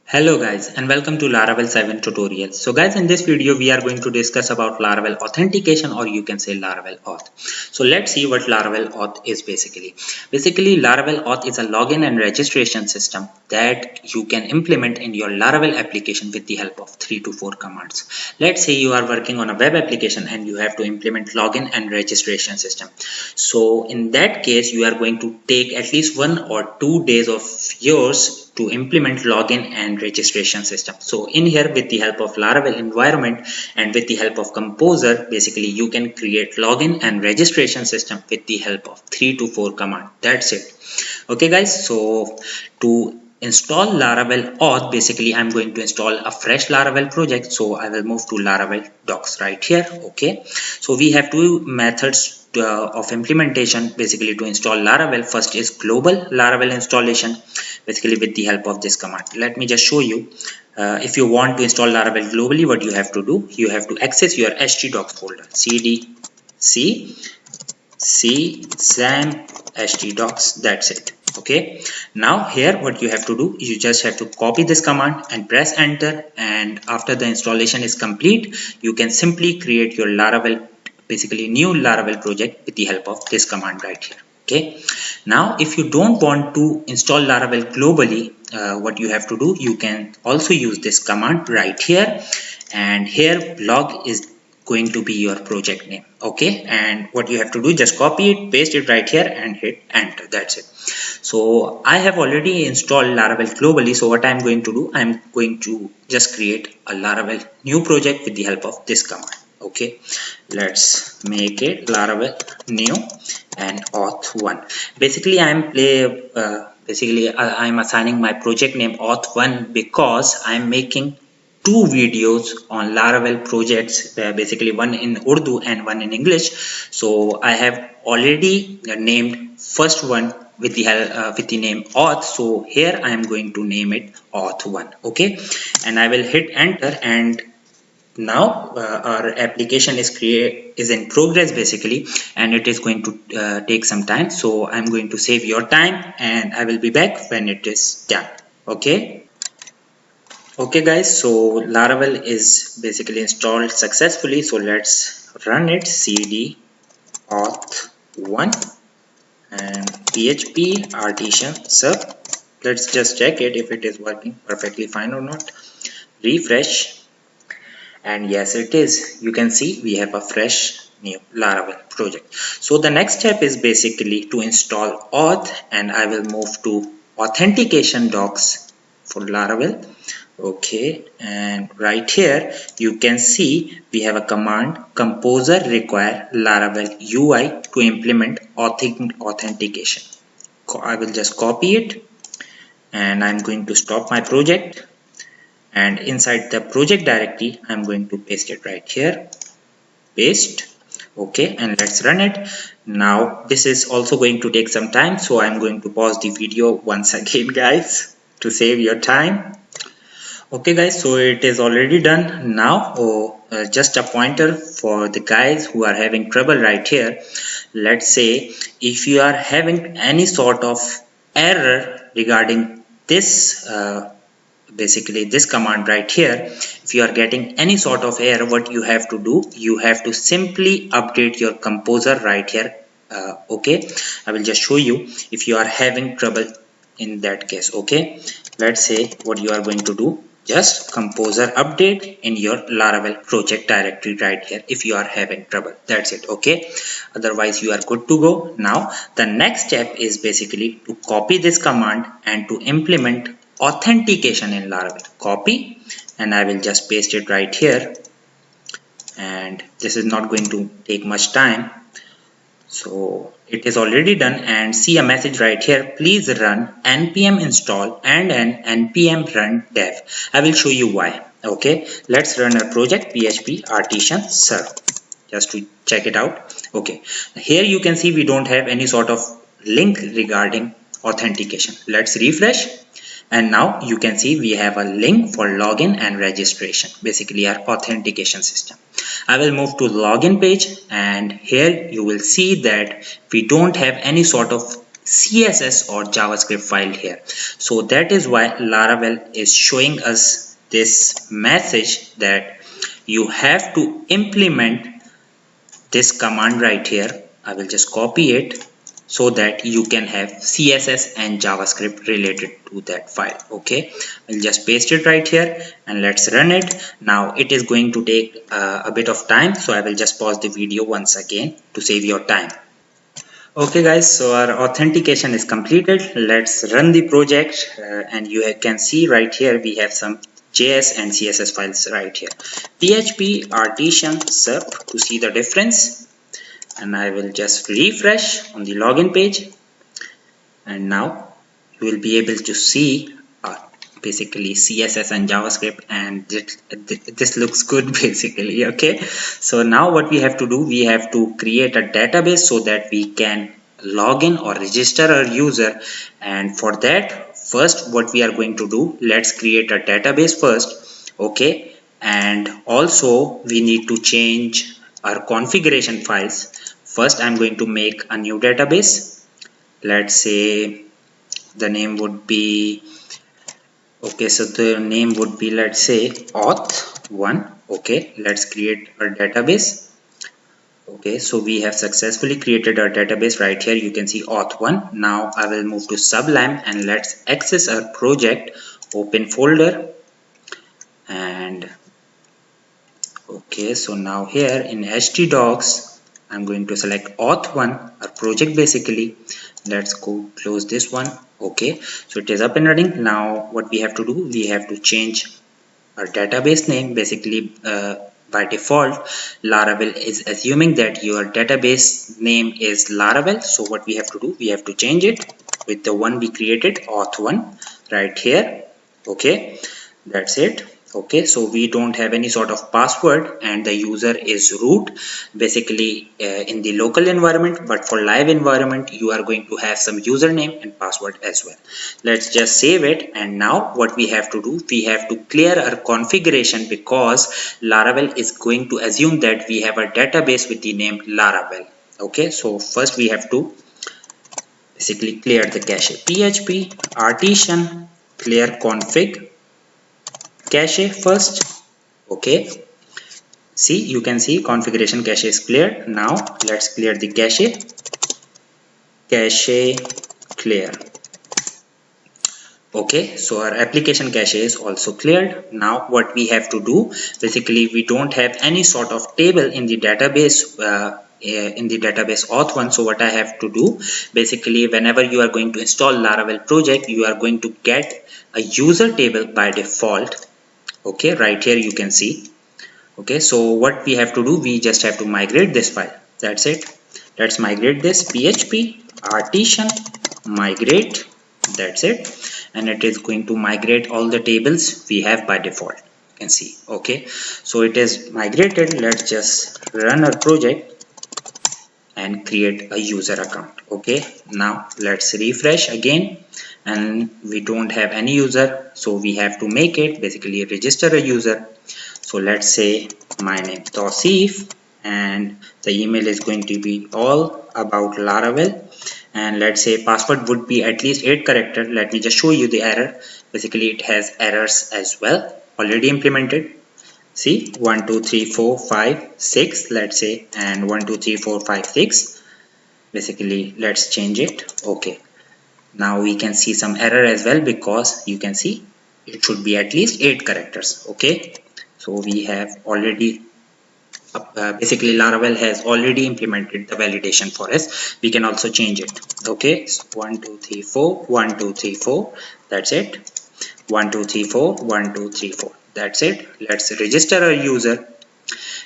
Hello guys and welcome to Laravel 7 tutorial. So guys, in this video we are going to discuss about Laravel authentication, or you can say Laravel auth. So let's see what Laravel auth is basically. Basically Laravel auth is a login and registration system that you can implement in your Laravel application with the help of 3 to 4 commands. Let's say you are working on a web application and you have to implement login and registration system. So in that case you are going to take at least 1 or 2 days of yours to implement login and registration system. So in here, with the help of Laravel environment and with the help of Composer, basically you can create login and registration system with the help of 3 to 4 command. That's it. Okay guys, so to install Laravel auth, basically I'm going to install a fresh Laravel project. So I will move to Laravel docs right here. Okay, so we have two methods of implementation basically to install Laravel. First is global Laravel installation, basically with the help of this command. Let me just show you. If you want to install Laravel globally, what you have to do, you have to access your htdocs folder, cd c sam htdocs. That's it. Okay, now here what you have to do, you just have to copy this command and press enter, and after the installation is complete, you can simply create your Laravel, basically new Laravel project with the help of this command right here. Okay, now if you don't want to install Laravel globally, what you have to do, you can also use this command right here, and here blog is going to be your project name. Okay, and what you have to do, just copy it, paste it right here and hit enter. That's it. So I have already installed Laravel globally, so what I'm going to do, I'm going to just create a Laravel new project with the help of this command. Okay, let's make it Laravel new and auth1. Basically I'm assigning my project name auth1 because I'm making two videos on Laravel projects, basically one in Urdu and one in English. So I have already named first one with the name auth. So here I am going to name it auth1. Okay, and I will hit enter, and now our application is in progress basically, and it is going to take some time. So I'm going to save your time and I will be back when it is done. Okay guys, so Laravel is basically installed successfully. So let's run it, cd auth1 and php artisan sub. Let's just check it if it is working perfectly fine or not. Refresh, and yes, it is. You can see we have a fresh new Laravel project. So the next step is basically to install auth, and I will move to authentication docs for Laravel. Okay, and right here you can see we have a command, composer require Laravel UI to implement authentication. I will just copy it, and I'm going to stop my project, and inside the project directory I'm going to paste it right here. Paste. Okay, and let's run it. Now this is also going to take some time, so I'm going to pause the video once again guys to save your time. Okay guys, so it is already done. Now just a pointer for the guys who are having trouble right here. Let's say if you are having any sort of error regarding this basically this command right here, if you are getting any sort of error, what you have to do, you have to simply update your composer right here. Okay, I will just show you if you are having trouble in that case. Okay, let's say what you are going to do, just composer update in your Laravel project directory right here if you are having trouble. That's it. Okay, otherwise you are good to go. Now the next step is basically to copy this command and to implement authentication in Laravel. Copy, and I will just paste it right here, and this is not going to take much time. So it is already done, and see a message right here, please run npm install and an npm run dev. I will show you why. Okay, let's run our project php artisan serve just to check it out. Okay, here you can see we don't have any sort of link regarding authentication. Let's refresh, and now you can see we have a link for login and registration, basically our authentication system. I will move to login page, and here you will see that we don't have any sort of CSS or JavaScript file here. So that is why Laravel is showing us this message that you have to implement this command right here. I will just copy it so that you can have CSS and JavaScript related to that file. Okay, I'll just paste it right here and let's run it. Now it is going to take a bit of time, so I will just pause the video once again to save your time. Okay guys, so our authentication is completed. Let's run the project and you can see right here we have some JS and CSS files right here. PHP artisan SERP to see the difference, and I will just refresh on the login page, and now you will be able to see basically CSS and JavaScript, and this looks good basically. Okay, so now what we have to do, we have to create a database so that we can log in or register our user. And for that, first what we are going to do, let's create a database first. Okay, and also we need to change our configuration files. First I'm going to make a new database. Let's say the name would be, okay, so the name would be, let's say, auth1. Okay, let's create our database. Okay, so we have successfully created our database right here. You can see auth1. Now I will move to Sublime and let's access our project. Open folder, and okay, so now here in htdocs I'm going to select auth1, our project basically. Let's go close this one. Okay, so it is up and running. Now what we have to do, we have to change our database name. Basically by default Laravel is assuming that your database name is Laravel, so what we have to do, we have to change it with the one we created, auth1, right here. Okay, that's it. Okay, so we don't have any sort of password and the user is root basically in the local environment, but for live environment you are going to have some username and password as well. Let's just save it, and now what we have to do, we have to clear our configuration because Laravel is going to assume that we have a database with the name Laravel. Okay, so first we have to basically clear the cache. PHP artisan clear config cache first. Okay, see, you can see configuration cache is cleared. Now let's clear the cache clear. Okay, so our application cache is also cleared. Now what we have to do, basically we don't have any sort of table in the database auth1. So what I have to do, basically whenever you are going to install Laravel project, you are going to get a user table by default. Okay, right here you can see. Okay, so what we have to do, we just have to migrate this file. That's it. Let's migrate this. PHP artisan migrate. That's it, and it is going to migrate all the tables we have by default. You can see. Okay, so it is migrated. Let's just run our project and create a user account. Okay, now let's refresh again, and we don't have any user, so we have to make it, basically register a user. So let's say my name Tausif, and the email is going to be all about Laravel, and let's say password would be at least 8 characters. Let me just show you the error. Basically it has errors as well already implemented. See, 1 2 3 4 5 6, let's say, and 1 2 3 4 5 6. Basically let's change it. Okay, now we can see some error as well because you can see it should be at least 8 characters. Okay, so we have already basically Laravel has already implemented the validation for us. We can also change it. Okay, so 1 2 3 4 1 2 3 4, that's it. 1 2 3 4 1 2 3 4, that's it. Let's register our user,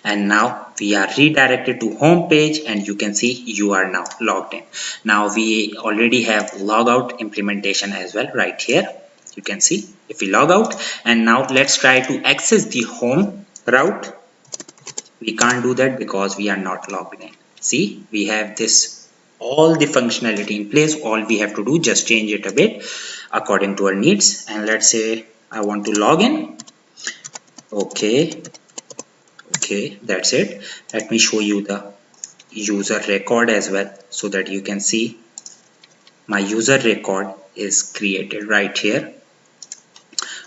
and now we are redirected to home page, and you can see you are now logged in. Now we already have logout implementation as well right here. You can see if we log out, and now let's try to access the home route. We can't do that because we are not logged in. See, we have this all the functionality in place. All we have to do, just change it a bit according to our needs, and let's say I want to log in. Okay, that's it. Let me show you the user record as well so that you can see my user record is created right here.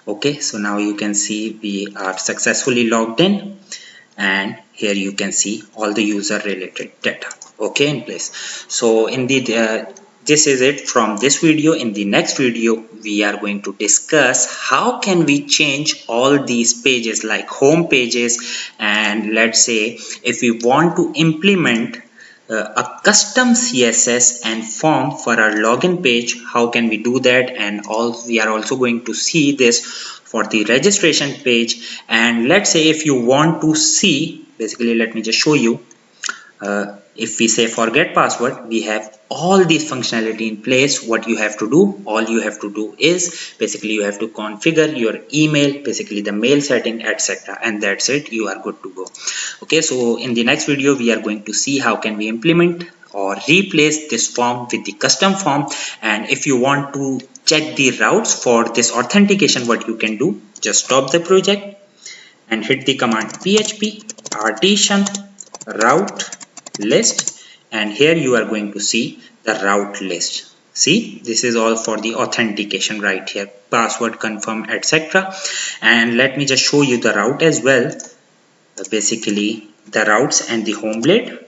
Okay, so now you can see we are successfully logged in, and here you can see all the user related data, okay, in place. So indeed, this is it from this video. In the next video we are going to discuss how can we change all these pages like home pages, and let's say if we want to implement a custom CSS and form for our login page, how can we do that? And we are also going to see this for the registration page. And let's say if you want to see, basically let me just show you, if we say forget password, we have all these functionality in place. What you have to do, all you have to do is basically you have to configure your email, basically the mail setting, etc., and that's it, you are good to go. Okay, so in the next video we are going to see how can we implement or replace this form with the custom form. And if you want to check the routes for this authentication, what you can do, just stop the project and hit the command php artisan route list, and here you are going to see the route list. See, this is all for the authentication right here, password, confirm, etc. And let me just show you the route as well. Basically the routes and the home blade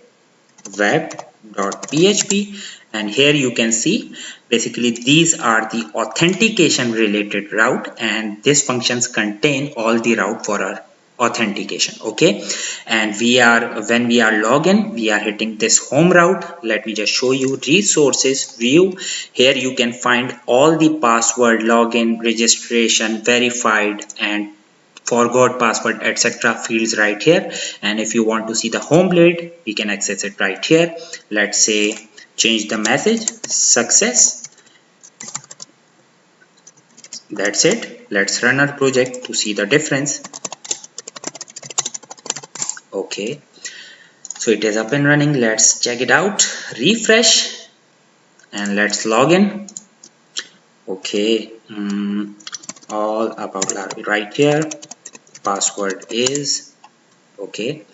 web.php, and here you can see basically these are the authentication related route, and these functions contain all the route for our authentication. Okay, and when we are login, we are hitting this home route. Let me just show you resources view. Here you can find all the password, login, registration, verified, and forgot password, etc. fields right here. And if you want to see the home blade, we can access it right here. Let's say change the message success. That's it. Let's run our project to see the difference. Okay, so it is up and running. Let's check it out, refresh, and let's log in. Okay, all about Laravel right here. Password is okay.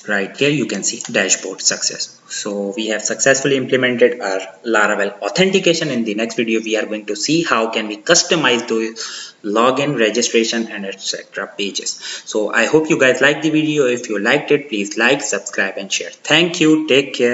Right here you can see dashboard success. So we have successfully implemented our Laravel authentication. In the next video we are going to see how can we customize those login, registration, and etc. pages. So I hope you guys liked the video. If you liked it, please like, subscribe, and share. Thank you. Take care.